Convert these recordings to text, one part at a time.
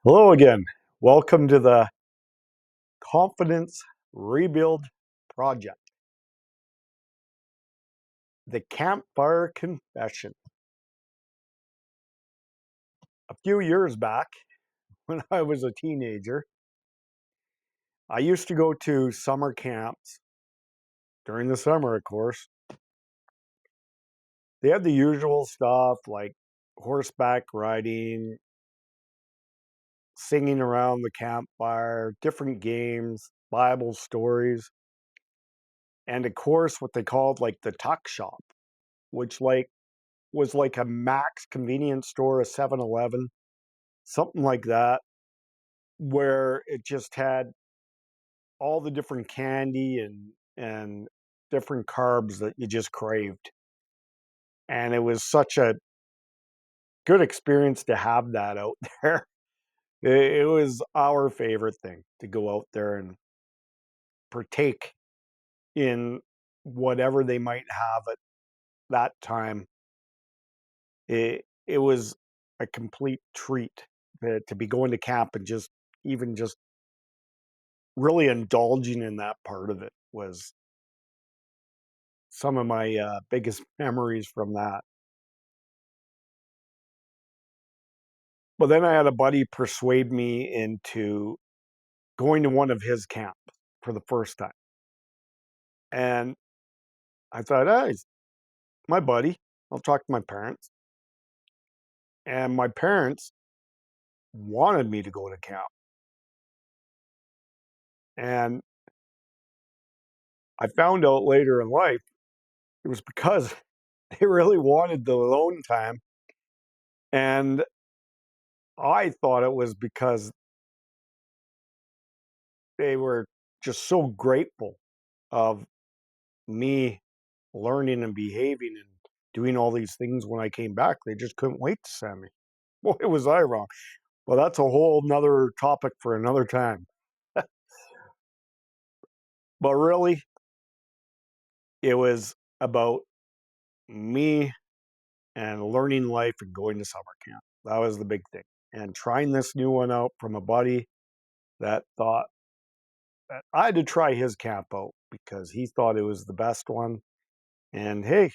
Hello again. Welcome to the Confidence Rebuild Project, the Campfire Confession. A few years back, when I was a teenager, I used to go to summer camps during the summer, of course. They had the usual stuff like horseback riding, singing around the campfire, different games, Bible stories, and of course, what they called like the tuck shop, which was like a Max convenience store, a 7-Eleven, something like that, where it just had all the different candy and different carbs that you just craved. And it was such a good experience to have that out there. It was our favorite thing to go out there and partake in whatever they might have at that time. It was a complete treat to be going to camp and just really indulging in that part of it was some of my biggest memories from that. But then I had a buddy persuade me into going to one of his camps for the first time. And I thought, oh, he's my buddy. I'll talk to my parents. And my parents wanted me to go to camp. And I found out later in life it was because they really wanted the alone time. And I thought it was because they were just so grateful of me learning and behaving and doing all these things when I came back. They just couldn't wait to send me. Boy, was I wrong. Well, that's a whole nother topic for another time. But really, it was about me and learning life and going to summer camp. That was the big thing. And trying this new one out from a buddy that thought that I had to try his camp out because he thought it was the best one. And hey,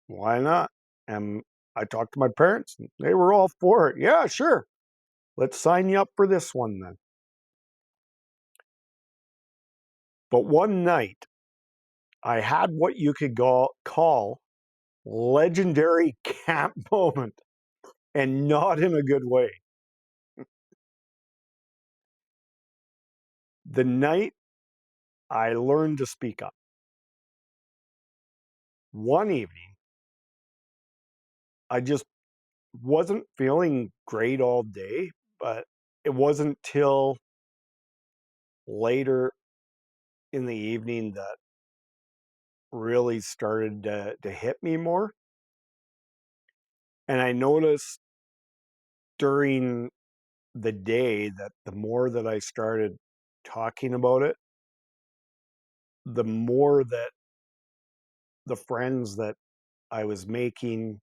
why not? And I talked to my parents, and they were all for it. Yeah, sure. Let's sign you up for this one then. But one night, I had what you could call legendary camp moment, and not in a good way. The night I learned to speak up. One evening, I just wasn't feeling great all day, but it wasn't till later in the evening that really started to hit me more. And I noticed during the day that the more that I started talking about it, the more that the friends that I was making,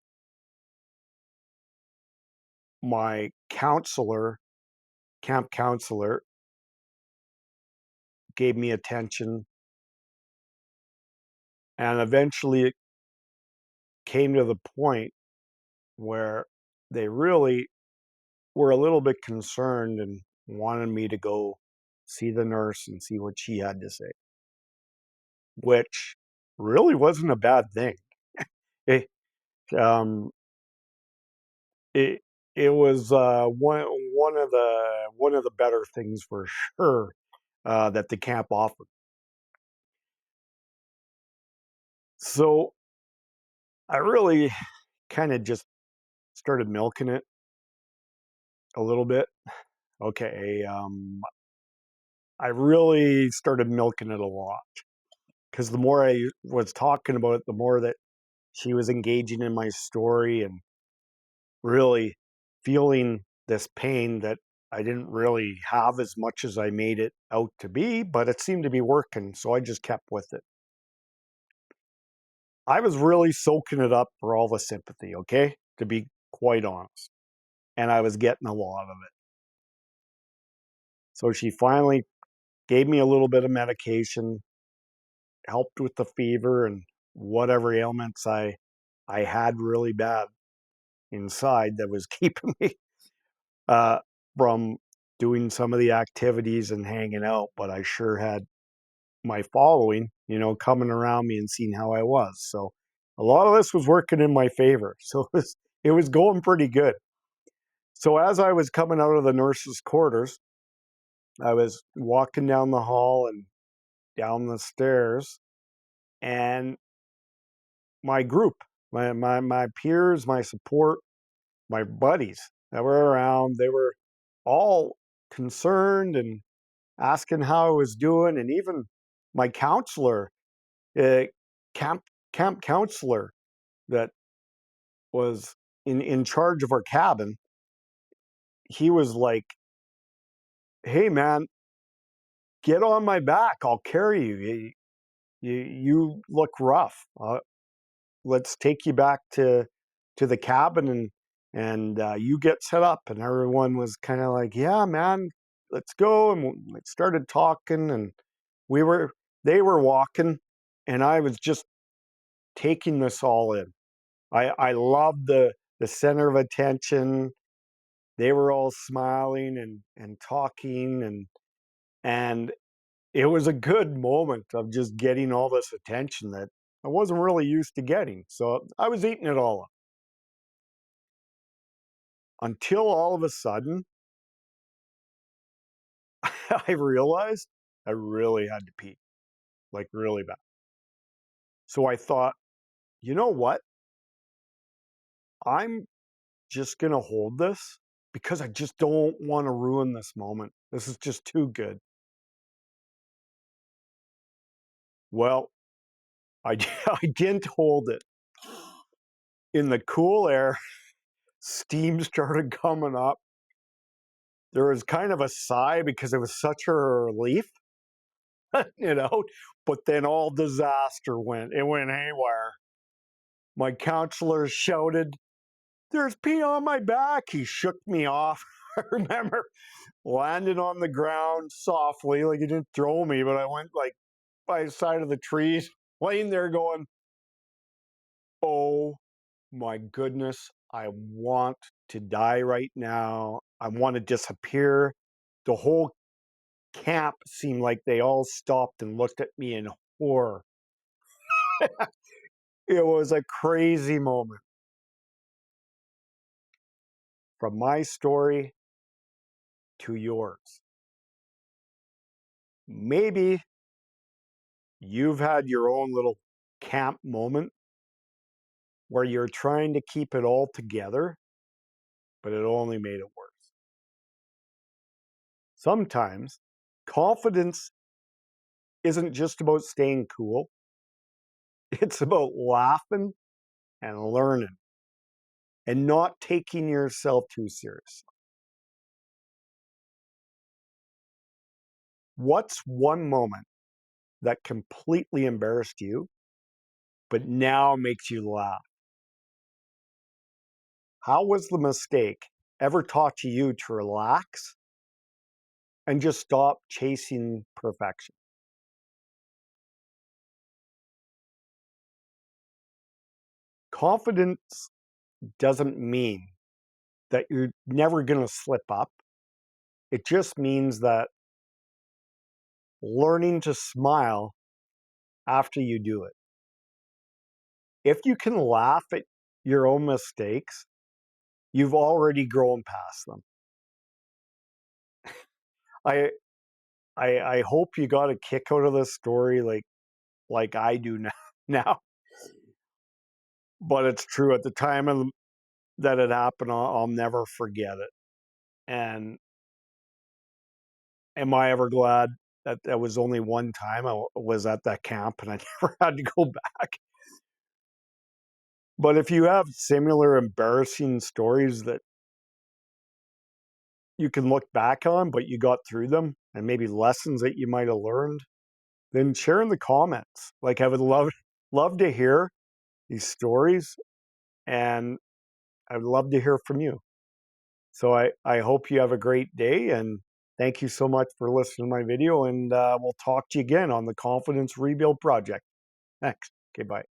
my counselor, camp counselor, gave me attention. And eventually it came to the point where they really were a little bit concerned and wanted me to go see the nurse and see what she had to say, which really wasn't a bad thing. It, um, it, it was one of the better things for sure that the camp offered. So I really kind of just started milking it a little bit. Okay, I really started milking it a lot because the more I was talking about it, the more that she was engaging in my story and really feeling this pain that I didn't really have as much as I made it out to be, but it seemed to be working. So I just kept with it. I was really soaking it up for all the sympathy, okay? To be quite honest. And I was getting a lot of it. So she finally gave me a little bit of medication, helped with the fever and whatever ailments I had really bad inside that was keeping me uh, from doing some of the activities and hanging out. But I sure had my following, coming around me and seeing how I was. So a lot of this was working in my favor. So it was going pretty good. So as I was coming out of the nurse's quarters, I was walking down the hall and down the stairs, and my group, my peers, my support, my buddies that were around, they were all concerned and asking how I was doing, and even my counselor, uh, camp camp counselor that was in charge of our cabin, he was like, "Hey man, get on my back. I'll carry you. You look rough. Let's take you back to the cabin and you get set up." And everyone was kind of like, "Yeah, man, let's go." And we started talking, and we were they were walking, and I was just taking this all in. I loved the center of attention. They were all smiling and talking, and it was a good moment of just getting all this attention that I wasn't really used to getting. So I was eating it all up until all of a sudden I realized I really had to pee, like really bad. So I thought, you know what? I'm just going to hold this because I just don't want to ruin this moment. This is just too good. Well, I, I didn't hold it. In the cool air, steam started coming up. There was kind of a sigh because it was such a relief, you know, but then all disaster went. It went haywire. My counselor shouted, "There's pee on my back." He shook me off. I remember landing on the ground softly, like he didn't throw me, but I went like by the side of the trees, laying there going, "Oh my goodness, I want to die right now. I want to disappear." The whole camp seemed like they all stopped and looked at me in horror. It was a crazy moment. From my story to yours. Maybe you've had your own little camp moment where you're trying to keep it all together, but it only made it worse. Sometimes confidence isn't just about staying cool, it's about laughing and learning and not taking yourself too seriously. What's one moment that completely embarrassed you, but now makes you laugh? How was the mistake ever taught you to relax and just stop chasing perfection? Confidence doesn't mean that you're never going to slip up. It just means that learning to smile after you do it. If you can laugh at your own mistakes, you've already grown past them. I I hope you got a kick out of this story like I do now. Now, but it's true. At the time that it happened, I'll never forget it. And am I ever glad that that was only one time I was at that camp and I never had to go back? But if you have similar embarrassing stories that you can look back on, but you got through them and maybe lessons that you might have learned, then share in the comments. Like I would love to hear these stories, and I would love to hear from you. So I hope you have a great day, and Thank you so much for listening to my video, and we'll talk to you again on the Confidence Rebuild Project. Thanks. Okay, bye.